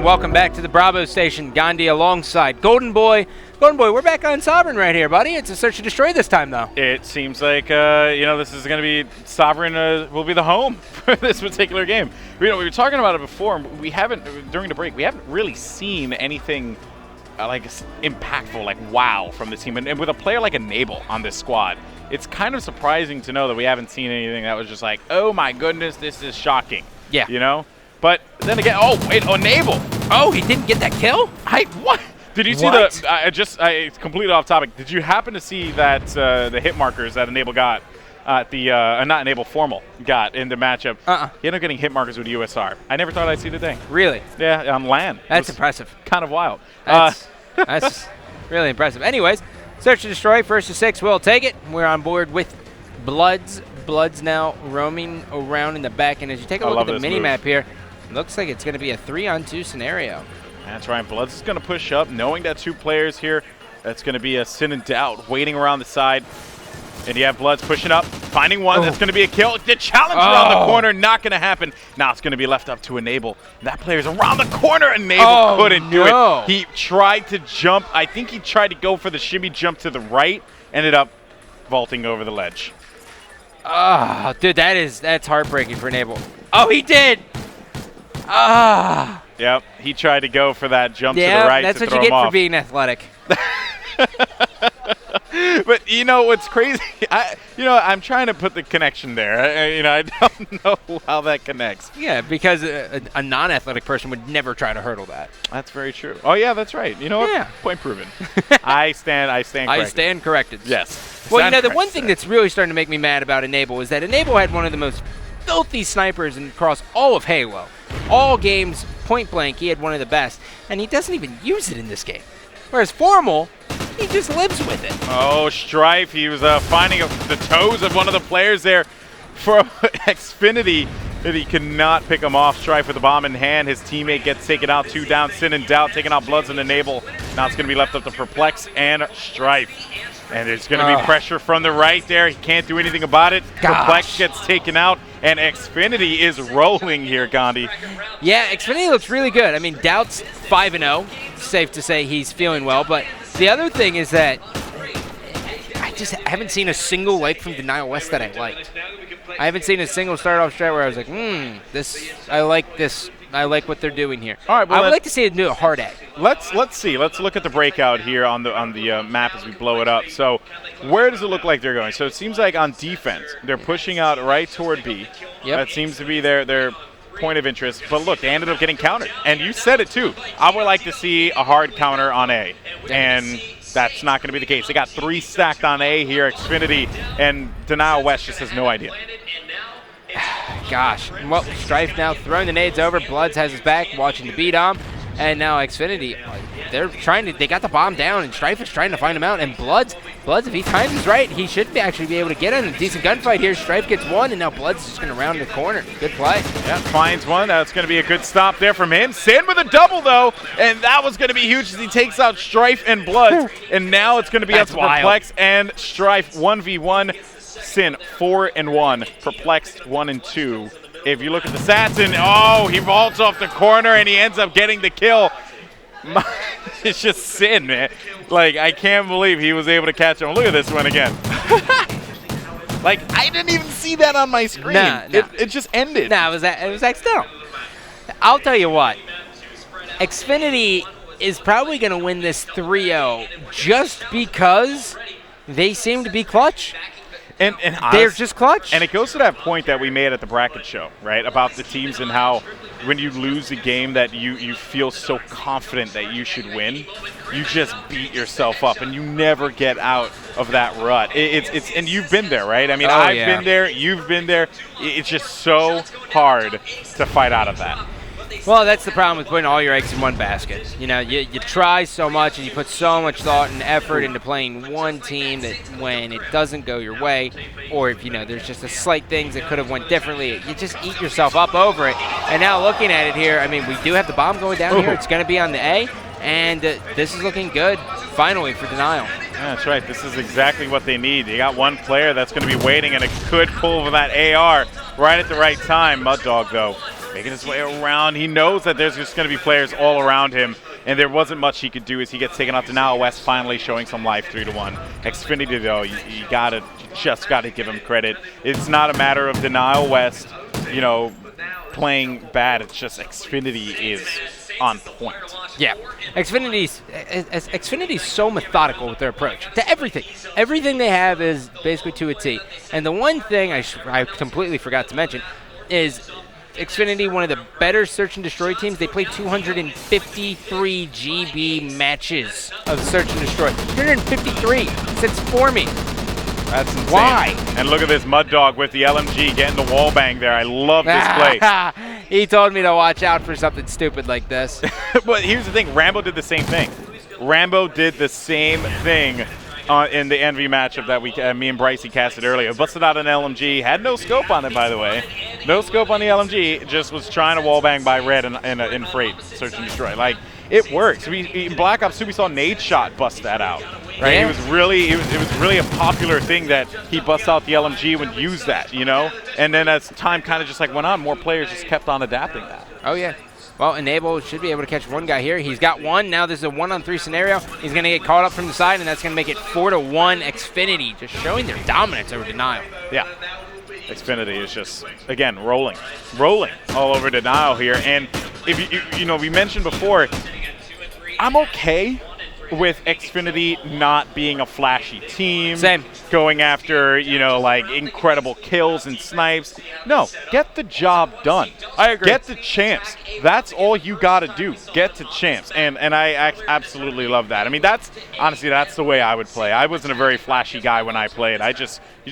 Welcome back to the Bravo station. Gandhi alongside Golden Boy. Golden Boy, we're back on Sovereign right here, buddy. It's a search and destroy this time, though. It seems like, this is going to be Sovereign will be the home for this particular game. We were talking about it before. We haven't, during the break, we haven't really seen anything impactful, like wow, from this team. And with a player like Enable on this squad, it's kind of surprising to know that we haven't seen anything that was just like, oh my goodness, this is shocking. Yeah. You know? But then again, Enable. Oh, he didn't get that kill? What? Did you see it's completely off topic. Did you happen to see that the hit markers that Enable got at the, not Enable, Formal got in the matchup? He ended up getting hit markers with USR. I never thought I'd see the day. Really? Yeah, on LAN. That's impressive. Kind of wild. That's really impressive. Anyways, search and destroy, 1st to 6, we'll take it. We're on board with Bloods. Bloods now roaming around in the back, and as you take a look at the mini-map here, looks like it's going to be a 3-on-2 scenario. That's right. Bloods is going to push up, knowing that 2 players here. That's going to be a Sin and Doubt waiting around the side. And you have Bloods pushing up, finding one. That's going to be a kill. The challenge around the corner, not going to happen. Now it's going to be left up to Enable. That player's around the corner. Enable couldn't do it. He tried to jump. I think he tried to go for the shimmy jump to the right. Ended up vaulting over the ledge. Oh, dude, that's heartbreaking for Enable. Oh, he did. Yep, he tried to go for that jump to the right. That's what you get for being athletic. But you know what's crazy? I'm trying to put the connection there. I don't know how that connects. Yeah, because a non-athletic person would never try to hurdle that. That's very true. Oh yeah, that's right. You know what? Yeah. Point proven. I stand corrected. I stand corrected. Yes. Well, the one thing that's really starting to make me mad about Enable is that Enable had one of the most filthy snipers across all of Halo. All games, point blank, he had one of the best, and he doesn't even use it in this game. Whereas Formal, he just lives with it. Oh, Strife, he was finding the toes of one of the players there for Xfinity, that he could not pick him off. Strife with the bomb in hand. His teammate gets taken out, 2 down, Sin and Doubt, taking out Bloods and Enable. Now it's going to be left up to Perplex and Strife. And there's going to be pressure from the right there. He can't do anything about it. Perplex gets taken out, and Xfinity is rolling here, Gandhi. Yeah, Xfinity looks really good. I mean, Doubt's 5-0. Safe to say he's feeling well. But the other thing is that I haven't seen a single from Denial West that I liked. I haven't seen a single start-off strat where I was like, I like this. I like what they're doing here. All right, well, I would like to see it do a hard egg. Let's see. Let's look at the breakout here on the map as we blow it up. So where does it look like they're going? So it seems like on defense, they're pushing out right toward B. Yep. That seems to be their point of interest. But look, they ended up getting countered. And you said it too. I would like to see a hard counter on A. And that's not going to be the case. They got 3 stacked on A here, Xfinity, and Denial West just has no idea. Gosh. Well, Strife now throwing the nades over. Bloods has his back, watching the B-Dom. And now Xfinity, they got the bomb down, and Strife is trying to find him out. And Bloods, if he times is right, he should actually be able to get in a decent gunfight here. Strife gets one, and now Bloods is just going to round the corner. Good play. Yeah, finds one. That's going to be a good stop there from him. Sin with a double, though, and that was going to be huge as he takes out Strife and Bloods. And now it's going to be up to Perplex and Strife 1v1. Sin 4-1, Perplexed 1-2. If you look at the stats, and he vaults off the corner and he ends up getting the kill. It's just Sin, man. I can't believe he was able to catch him. Look at this one again. I didn't even see that on my screen. Nah. It just ended. It was accidental. I'll tell you what. Xfinity is probably going to win this 3-0 just because they seem to be clutch. And they're just clutch. And it goes to that point that we made at the bracket show, right, about the teams and how when you lose a game that you feel so confident that you should win, you just beat yourself up and you never get out of that rut. And you've been there, right? I mean, I've been there, you've been there. It's just so hard to fight out of that. Well, that's the problem with putting all your eggs in one basket. You try so much and you put so much thought and effort into playing one team that when it doesn't go your way, or if there's just a slight things that could have went differently, you just eat yourself up over it. And now looking at it here, I mean, we do have the bomb going down here. It's going to be on the A, and this is looking good finally for Denial. Yeah, that's right. This is exactly what they need. They got one player that's going to be waiting and a good pull for that AR right at the right time. Mud Dog, though, making his way around. He knows that there's just going to be players all around him, and there wasn't much he could do as he gets taken out. Denial West finally showing some life, 3-1. Xfinity, though, you just got to give him credit. It's not a matter of Denial West, playing bad. It's just Xfinity is on point. Yeah, Xfinity's so methodical with their approach to everything. Everything they have is basically to a T. And the one thing I completely forgot to mention is Xfinity, one of the better search and destroy teams. They played 253 GB matches of search and destroy. 253 since forming. That's insane. Why? And look at this Mud Dog with the LMG getting the wall bang there. I love this play. He told me to watch out for something stupid like this. But here's the thing. Rambo did the same thing. Rambo did the same thing in the Envy matchup that me and Brycey casted earlier. Busted out an LMG. Had no scope on it, by the way. No scope on the LMG. Just was trying to wall bang by Red in Freight. Search and destroy. Like, it works. In Black Ops 2, we saw Nade Shot bust that out. Right? Yeah. It was really a popular thing that he busts out the LMG and would use that, And then as time kind of just went on, more players just kept on adapting that. Oh, yeah. Well, Enable should be able to catch one guy here. He's got one. Now this is a 1-on-3 scenario. He's going to get caught up from the side, and that's going to make it 4-1 Xfinity, just showing their dominance over Denial. Yeah. Xfinity is just, again, rolling all over Denial here. And if we mentioned before, I'm okay with Xfinity not being a flashy team. Same. Going after, incredible kills and snipes. No, get the job done. I agree. Get the champs. That's all you got to do. Get to champs. And I absolutely love that. I mean, that's the way I would play. I wasn't a very flashy guy when I played. You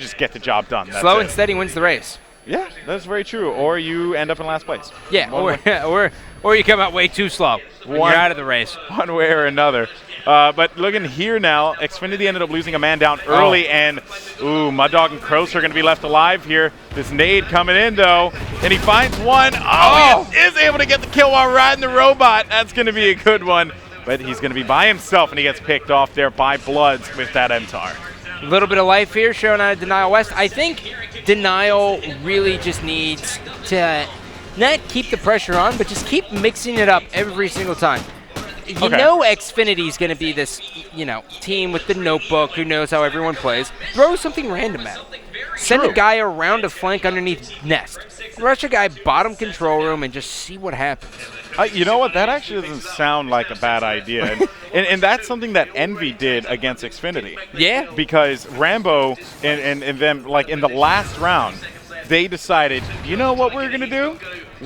just get the job done. That's Slow it. and steady wins the race. Yeah, that's very true. Or you end up in last place. Yeah, or you come out way too slow. You're out of the race. One way or another. But looking here now, Xfinity ended up losing a man down early, and Mud Dog and Kroos are going to be left alive here. This nade coming in, though, and he finds one. He is able to get the kill while riding the robot. That's going to be a good one. But he's going to be by himself, and he gets picked off there by Bloods with that MTAR. A little bit of life here shown out of Denial West. I think Denial really just needs to not keep the pressure on, but just keep mixing it up every single time. You know Xfinity is going to be this, team with the notebook who knows how everyone plays. Throw something random at him. Send a guy around a flank underneath nest. Rush a guy bottom control room and just see what happens. You know what? That actually doesn't sound like a bad idea. and that's something that Envy did against Xfinity. Yeah. Because Rambo and them, in the last round, they decided, you know what we're going to do?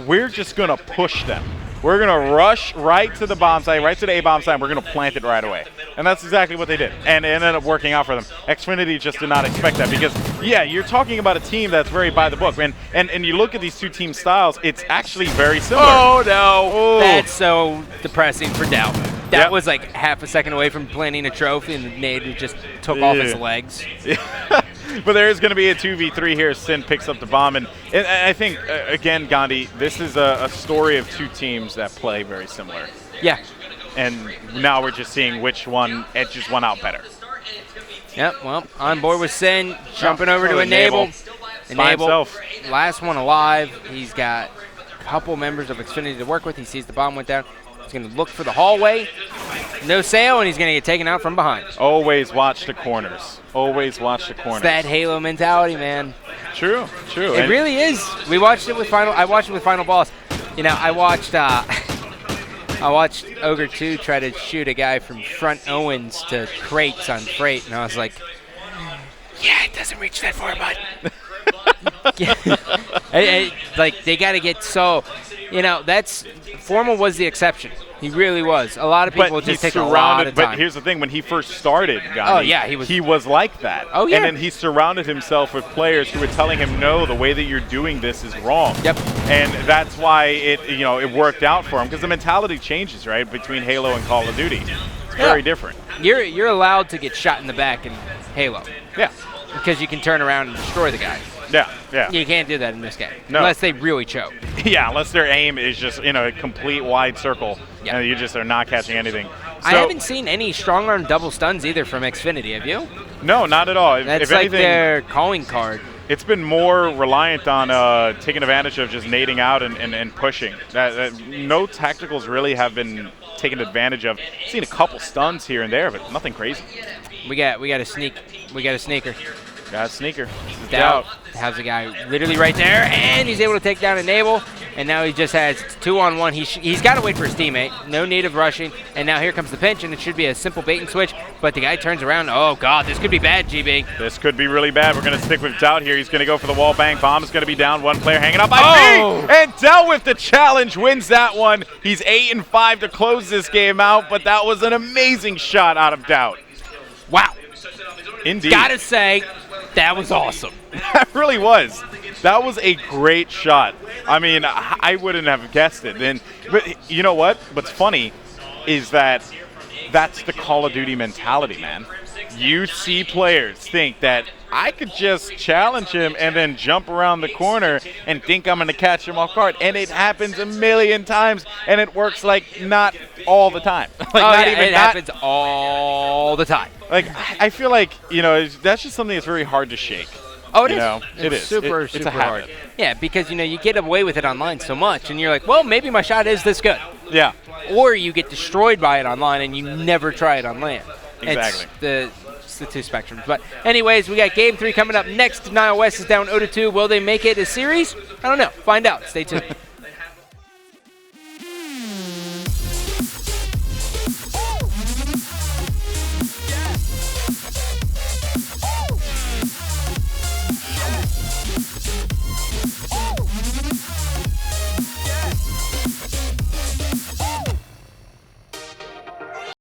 We're just going to push them. We're going to rush right to the bomb site, right to the A-bomb site, and we're going to plant it right away. And that's exactly what they did. And it ended up working out for them. Xfinity just did not expect that because, you're talking about a team that's very by the book. And you look at these two team styles, it's actually very similar. Oh, no. Ooh. That's so depressing for Dow. That was like half a second away from planting a trophy, and the nade just took off his legs. But there is going to be a 2v3 here. Sin picks up the bomb. And I think, again, Gandhi, this is a story of two teams that play very similar. Yeah. And now we're just seeing which one edges one out better. Yep, well, on board with Sin, jumping over to Enable. Enable, last one alive. He's got a couple members of Xfinity to work with. He sees the bomb went down. He's going to look for the hallway. No sail, and he's going to get taken out from behind. Always watch the corners. Always watch the corners. It's that Halo mentality, man. True. It really is. We watched it with Final. I watched it with Final Boss. I watched. I watched Ogre 2 try to shoot a guy from front Owens to crates on Freight, and I was like, yeah, it doesn't reach that far, bud. They got to get so. That's Formal was the exception. He really was. A lot of people just take a lot of time. But here's the thing: when he first started, he was like that. Oh yeah. And then he surrounded himself with players who were telling him, "No, the way that you're doing this is wrong." Yep. And that's why it worked out for him because the mentality changes, right, between Halo and Call of Duty. It's very different. You're allowed to get shot in the back in Halo. Yeah. Because you can turn around and destroy the guy. Yeah. You can't do that in this game. No. Unless they really choke. Yeah, unless their aim is just a complete wide circle. Yep. And you just are not catching anything. I haven't seen any strong arm double stuns either from Xfinity, have you? No, not at all. That's if like anything, their calling card. It's been more reliant on taking advantage of just nading out and pushing. No tacticals really have been taken advantage of. Seen a couple stuns here and there, but nothing crazy. We got a sneak. We got a sneaker. Got a sneaker. Doubt has a guy literally right there, and he's able to take down Enable. And now he just has 2-on-1. He's got to wait for his teammate. No need of rushing. And now here comes the pinch, and it should be a simple bait and switch. But the guy turns around. Oh, God, this could be bad, GB. This could be really bad. We're going to stick with Doubt here. He's going to go for the wall bang. Bomb is going to be down. One player hanging out by B. And Doubt with the challenge wins that one. He's 8-5 to close this game out, but that was an amazing shot out of Doubt. Wow. Indeed. Gotta say, that was awesome. That really was. That was a great shot. I mean, I wouldn't have guessed it. But you know what? What's funny is that that's the Call of Duty mentality, man. You see players think that I could just challenge him and then jump around the corner and think I'm going to catch him off guard. And it happens a million times, and it works like not all the time. It happens all the time. Like, I feel like, that's just something that's very hard to shake. Oh, it is. It is. Super it's a habit. hard. Yeah, because, you get away with it online so much, and you're like, well, maybe my shot is this good. Yeah. Or you get destroyed by it online, and you never try it on land. Exactly. It's the two spectrums. But anyways, we got Game 3 coming up next. Nile West is down 0-2. Will they make it a series? I don't know. Find out. Stay tuned.